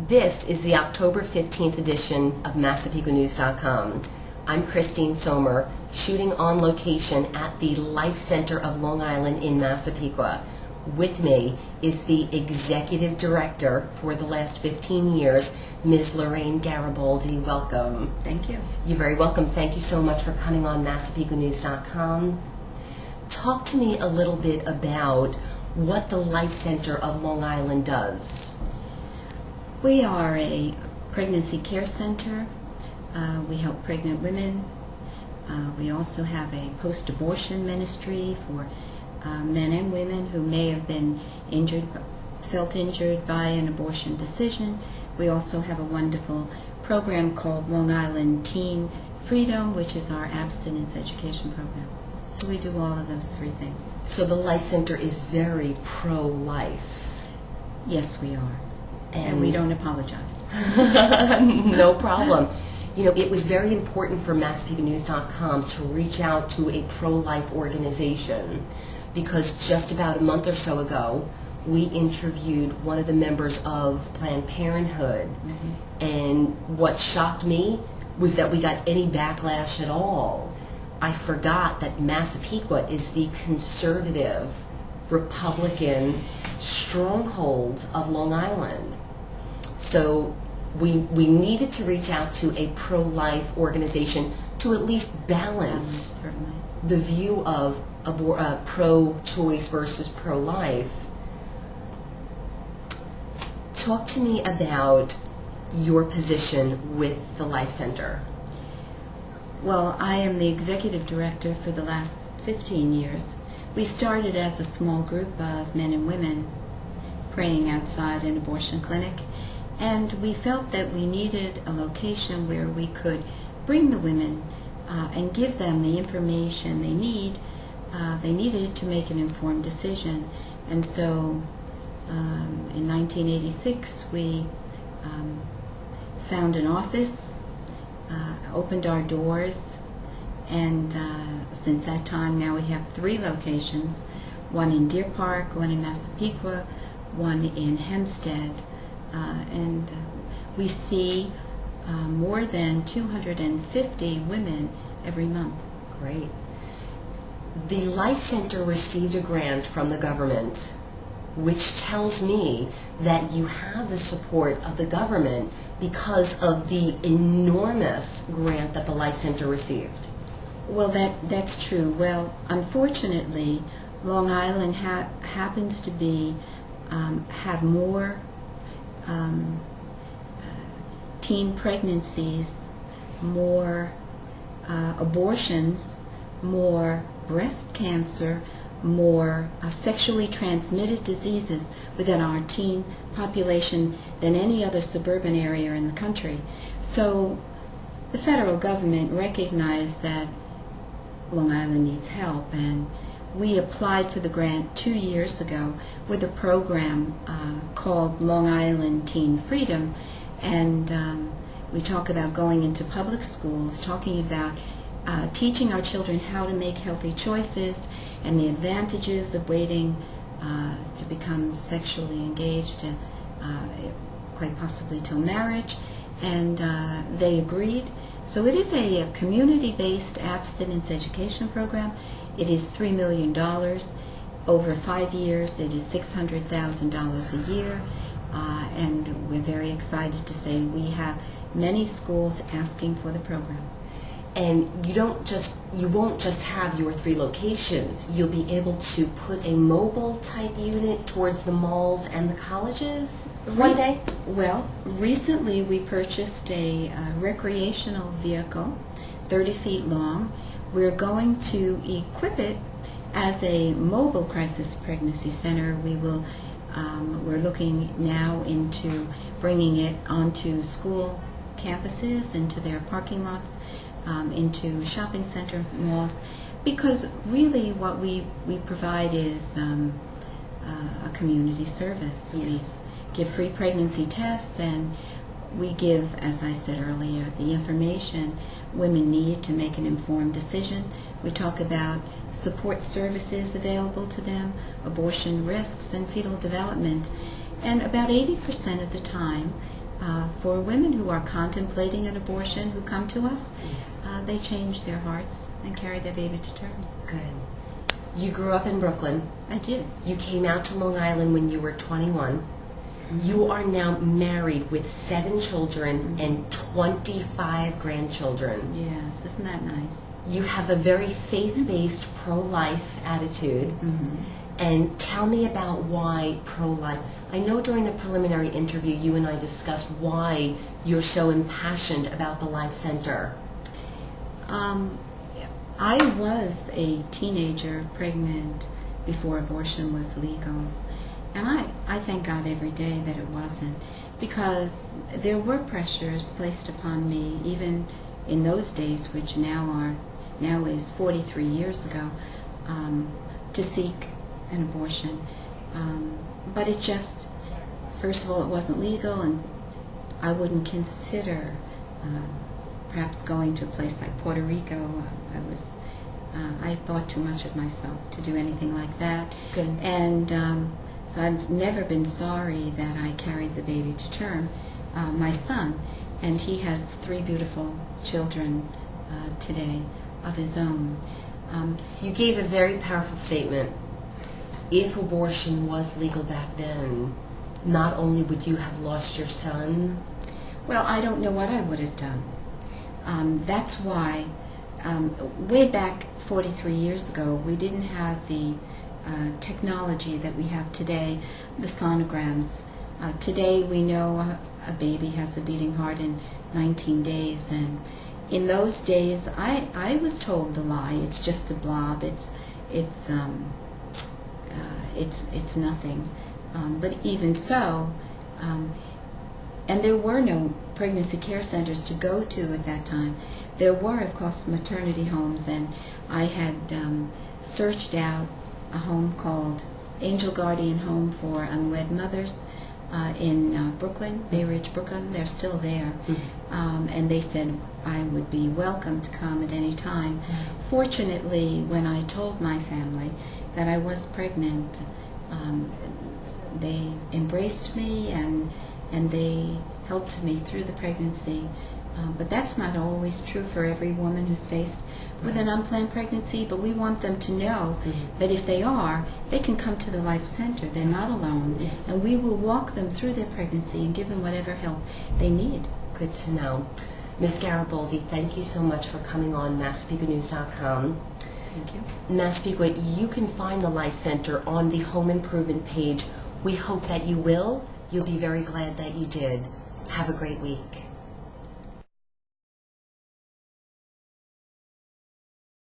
This is the October 15th edition of MassapequaNews.com. I'm Christine Sohmer, shooting on location at the Life Center of Long Island in Massapequa. With me is the Executive Director for the last 15 years, Ms. Lorraine Gariboldi. Welcome. Thank you. You're very welcome. Thank you so much for coming on MassapequaNews.com. Talk to me a little bit about what the Life Center of Long Island does. We are a pregnancy care center. We help pregnant women. We also have a post-abortion ministry for men and women who may have been felt injured by an abortion decision. We also have a wonderful program called Long Island Teen Freedom, which is our abstinence education program. So we do all of those three things. So the Life Center is very pro-life. Yes, we are. And we don't apologize. No problem. You know, it was very important for MassapequaNews.com to reach out to a pro-life organization because just about a month or so ago, we interviewed one of the members of Planned Parenthood. Mm-hmm. And what shocked me was that we got any backlash at all. I forgot that Massapequa is the conservative Republican stronghold of Long Island. So we needed to reach out to a pro-life organization to at least balance the view of pro-choice versus pro-life. Talk to me about your position with the Life Center. Well, I am the executive director for the last 15 years. We started as a small group of men and women praying outside an abortion clinic, and we felt that we needed a location where we could bring the women and give them the information they needed to make an informed decision. And so in 1986 we found an office, opened our doors, and since that time now we have 3 locations, one in Deer Park, one in Massapequa, one in Hempstead, and we see more than 250 women every month. Great. The Life Center received a grant from the government, which tells me that you have the support of the government because of the enormous grant that the Life Center received. Well, that's true. Well, unfortunately, Long Island happens to be have more teen pregnancies, more abortions, more breast cancer, more sexually transmitted diseases within our teen population than any other suburban area in the country. So the federal government recognized that Long Island needs help, and we applied for the grant 2 years ago with a program called Long Island Teen Freedom, and we talk about going into public schools, talking about teaching our children how to make healthy choices and the advantages of waiting to become sexually engaged, quite possibly till marriage, and they agreed. So it is a community-based abstinence education program. It is $3 million. Over 5 years, it is $600,000 a year, and we're very excited to say we have many schools asking for the program. And you won't just have your 3 locations. You'll be able to put a mobile type unit towards the malls and the colleges one day? Well, recently we purchased a recreational vehicle, 30 feet long. We're going to equip it as a mobile crisis pregnancy center. We're looking now into bringing it onto school campuses, into their parking lots, into shopping center malls, because really what we provide is a community service. Yes. We give free pregnancy tests, and we give, as I said earlier, the information women need to make an informed decision. We talk about support services available to them, abortion risks, and fetal development. And about 80% of the time, For women who are contemplating an abortion who come to us, Yes. they change their hearts and carry their baby to term. Good. You grew up in Brooklyn. I did. You came out to Long Island when you were 21. You are now married with 7 children and 25 grandchildren. Yes, isn't that nice? You have a very faith-based pro-life attitude. Mm-hmm. And tell me about why pro-life. I know during the preliminary interview you and I discussed why you're so impassioned about the Life Center. I was a teenager pregnant before abortion was legal. And I thank God every day that it wasn't, because there were pressures placed upon me, even in those days, which now is 43 years ago, to seek an abortion. But it just, first of all, it wasn't legal, and I wouldn't consider perhaps going to a place like Puerto Rico. I thought too much of myself to do anything like that. Good. And so I've never been sorry that I carried the baby to term, my son, and he has 3 beautiful children today of his own. You gave a very powerful statement. If abortion was legal back then, not only would you have lost your son. Well, I don't know what I would have done. That's why, way back 43 years ago, we didn't have the technology that we have today, the sonograms. Today we know a baby has a beating heart in 19 days, and in those days I was told the lie. It's just a blob. It's nothing. But even so, and there were no pregnancy care centers to go to at that time. There were, of course, maternity homes, and I had searched out a home called Angel Guardian Home for Unwed Mothers in Brooklyn, Bay Ridge, Brooklyn. They're still there. Mm-hmm. And they said I would be welcome to come at any time. Mm-hmm. Fortunately, when I told my family that I was pregnant, they embraced me and they helped me through the pregnancy. But that's not always true for every woman who's faced with an unplanned pregnancy. But we want them to know that if they are, they can come to the Life Center. They're not alone. Yes. And we will walk them through their pregnancy and give them whatever help they need. Good to know. Ms. Gariboldi, thank you so much for coming on MassaPequotNews.com. Thank you. Massapequa, you can find the Life Center on the Home Improvement page. We hope that you will. You'll be very glad that you did. Have a great week.